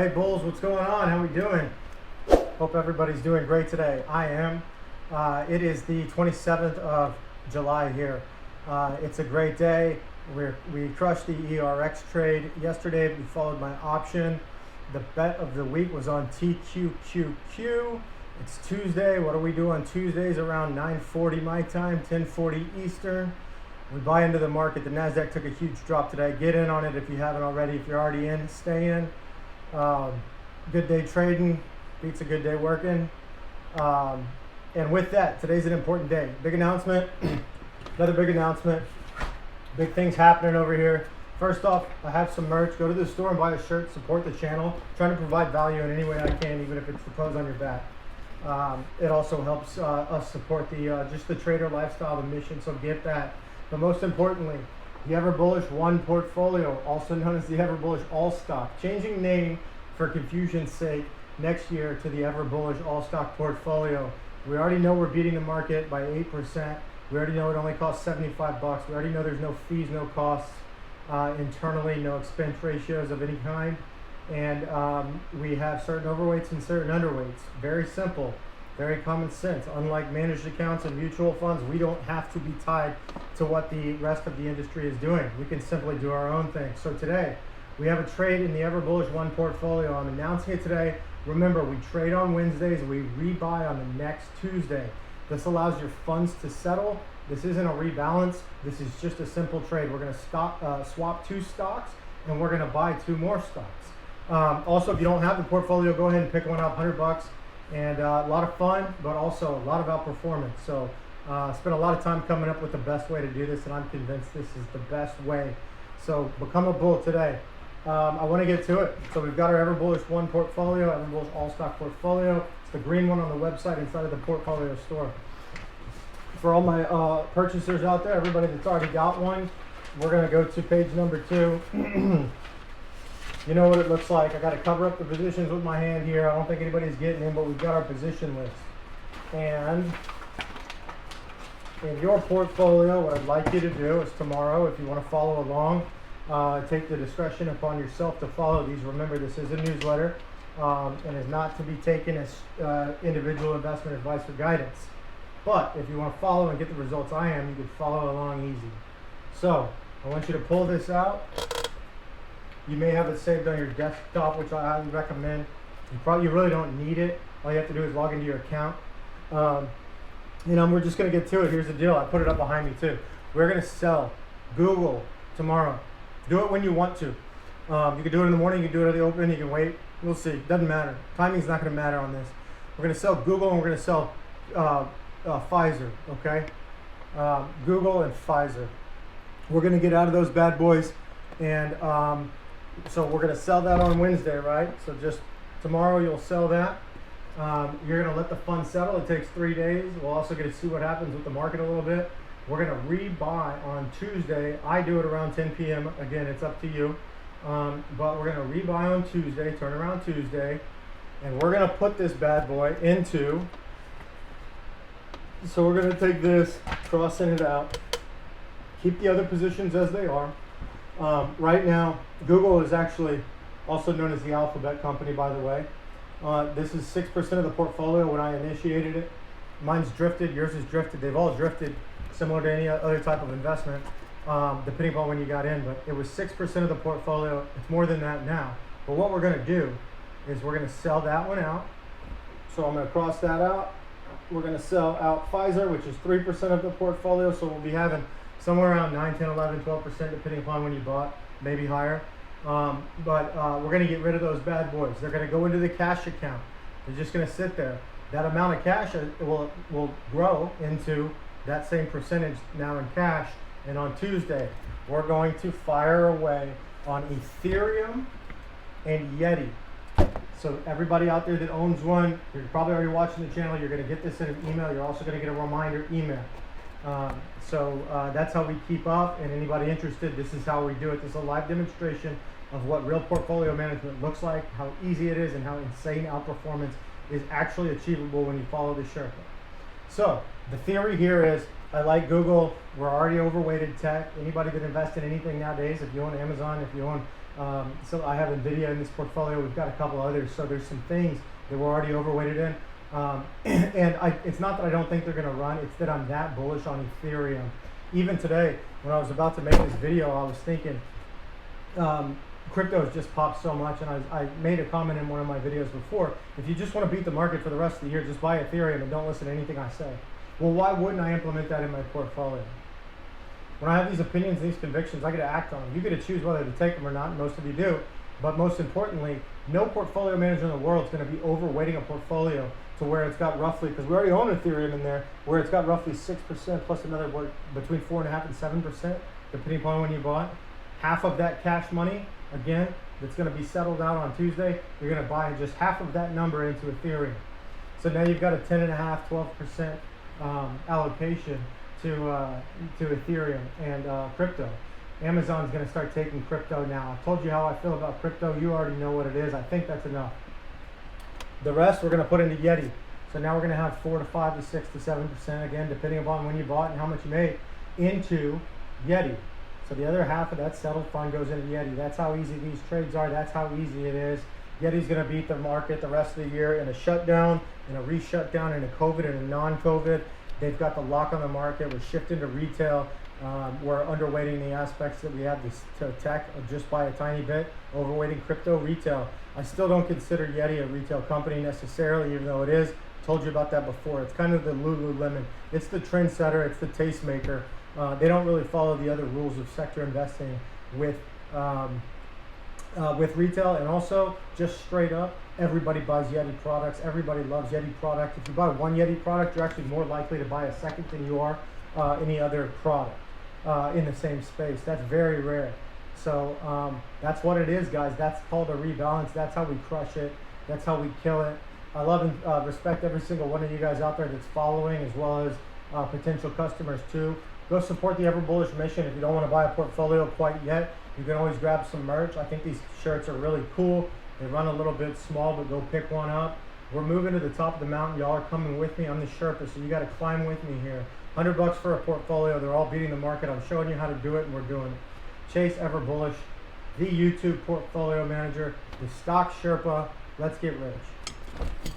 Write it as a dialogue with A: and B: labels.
A: Hey Bulls, what's going on? How we doing? Hope everybody's doing great today. I am. It is the 27th of July here. It's a great day. We crushed the ERX trade yesterday. We followed my option. The bet of the week was on TQQQ. It's Tuesday. What do we do on Tuesdays around 9:40 my time, 10:40 Eastern? We buy into the market. The NASDAQ took a huge drop today. Get in on it if you haven't already. If you're already in, stay in. Good day trading beats a good day working. And with that, today's an important day. Big announcement. Another big announcement. Big things happening over here. First off, I have some merch. Go to the store and buy a shirt. Support the channel. Trying to provide value in any way I can, even if it's the clothes on your back. It also helps us support the just the trader lifestyle, the mission. So get that. But most importantly, the EVERBULLISH One portfolio, also known as the EVERBULLISH All Stock, changing name for confusion's sake next year to the EVERBULLISH All Stock portfolio. We already know we're beating the market by 8%. We already know it only costs $75. We already know there's no fees, no costs internally, no expense ratios of any kind. And we have certain overweights and certain underweights. Very simple, very common sense. Unlike managed accounts and mutual funds, we don't have to be tied to what the rest of the industry is doing. We can simply do our own thing. So today, we have a trade in the EVERBULLISH One portfolio. I'm announcing it today. Remember, we trade on Wednesdays. We rebuy on the next Tuesday. This allows your funds to settle. This isn't a rebalance. This is just a simple trade. We're going to swap two stocks, and we're going to buy two more stocks. Also, if you don't have the portfolio, go ahead and pick one up, $100. And a lot of fun, but also a lot of outperformance. So spent a lot of time coming up with the best way to do this, and I'm convinced this is the best way. So become a bull today. I want to get to it. So we've got our EVERBULLISH One portfolio, EVERBULLISH All Stock portfolio. It's the green one on the website inside of the portfolio store. For all my purchasers out there, everybody that's already got one, we're going to go to page number 2. You know what it looks like. I got to cover up the positions with my hand here. I don't think anybody's getting in, but we've got our position list. And in your portfolio, what I'd like you to do is tomorrow, if you want to follow along, take the discretion upon yourself to follow these. Remember, this is a newsletter and is not to be taken as individual investment advice or guidance. But if you want to follow and get the results I am, you can follow along easy. So I want you to pull this out. You may have it saved on your desktop, which I highly recommend. You really don't need it. All you have to do is log into your account. We're just going to get to it. Here's the deal. I put it up behind me too. We're going to sell Google tomorrow. Do it when you want to. You can do it in the morning. You can do it at the open. You can wait. We'll see. Doesn't matter. Timing's not going to matter on this. We're going to sell Google and we're going to sell Pfizer. Okay. Google and Pfizer. We're going to get out of those bad boys, and so we're going to sell that on Wednesday, right? So just tomorrow you'll sell that. You're going to let the fund settle. It takes 3 days. We'll also get to see what happens with the market a little bit. We're going to rebuy on Tuesday. I do it around 10 p.m. Again, it's up to you. But we're going to rebuy on Tuesday, turn around Tuesday, and we're going to put this bad boy into. So we're going to take this, crossing it out, keep the other positions as they are. Right now, Google is actually also known as the Alphabet company, by the way. This is 6% of the portfolio when I initiated it. Mine's drifted, yours is drifted. They've all drifted, similar to any other type of investment, depending upon when you got in. But it was 6% of the portfolio. It's more than that now. But what we're going to do is we're going to sell that one out. So I'm going to cross that out. We're going to sell out Pfizer, which is 3% of the portfolio. So we'll be having somewhere around 9, 10, 11, 12%, depending upon when you bought, maybe higher. But we're going to get rid of those bad boys. They're going to go into the cash account. They're just going to sit there. That amount of cash will grow into that same percentage now in cash. And on Tuesday, we're going to fire away on Ethereum and Yeti. So everybody out there that owns one, you're probably already watching the channel. You're going to get this in an email. You're also going to get a reminder email. So that's how we keep up, and anybody interested, this is how we do it. This is a live demonstration of what real portfolio management looks like, how easy it is, and how insane outperformance is actually achievable when you follow the Sherpa. So the theory here is, I like Google. We're already overweighted tech. Anybody that invests in anything nowadays, if you own Amazon, if you own So I have NVIDIA in this portfolio. We've got a couple others. So there's some things that we're already overweighted in. It's not that I don't think they're going to run. It's that I'm that bullish on Ethereum. Even today, when I was about to make this video, I was thinking, crypto has just popped so much, and I made a comment in one of my videos before. If you just want to beat the market for the rest of the year, just buy Ethereum and don't listen to anything I say. Well, why wouldn't I implement that in my portfolio? When I have these opinions and these convictions, I get to act on them. You get to choose whether to take them or not, and most of you do. But most importantly, no portfolio manager in the world is going to be overweighting a portfolio to where it's got roughly, because we already own Ethereum in there, where it's got roughly 6% plus another between 4.5% and 7%, depending upon when you bought. Half of that cash money, again, that's going to be settled out on Tuesday, you're going to buy just half of that number into Ethereum. So now you've got a 10.5%, 12% allocation to Ethereum and crypto. Amazon's going to start taking crypto now. I told you how I feel about crypto. You already know what it is. I think that's enough. The rest we're going to put into Yeti. So now we're going to have 4 to 5 to 6 to 7%, again, depending upon when you bought and how much you made, into Yeti. So the other half of that settled fund goes into Yeti. That's how easy these trades are. That's how easy it is. Yeti's going to beat the market the rest of the year in a shutdown, in a re-shutdown, in a COVID, and a non-COVID. They've got the lock on the market. We're shifting to retail. We're underweighting the aspects that we have to tech just by a tiny bit, overweighting crypto retail. I still don't consider Yeti a retail company necessarily, even though it is. Told you about that before. It's kind of the Lululemon. It's the trendsetter. It's the tastemaker. They don't really follow the other rules of sector investing with retail, and also just straight up, everybody buys Yeti products. Everybody loves Yeti product. If you buy one Yeti product, you're actually more likely to buy a second than you are any other product in the same space. That's very rare. So that's what it is, guys. That's called a rebalance. That's how we crush it. That's how we kill it. I love and respect every single one of you guys out there that's following, as well as potential customers too. Go support the EverBullish mission. If you don't want to buy a portfolio quite yet, you can always grab some merch. I think these shirts are really cool. They run a little bit small, but go pick one up. We're moving to the top of the mountain. Y'all are coming with me. I'm the Sherpa, so you got to climb with me here. $100 for a portfolio. They're all beating the market. I'm showing you how to do it, and we're doing it. Chase EverBullish, the YouTube portfolio manager, the stock Sherpa. Let's get rich.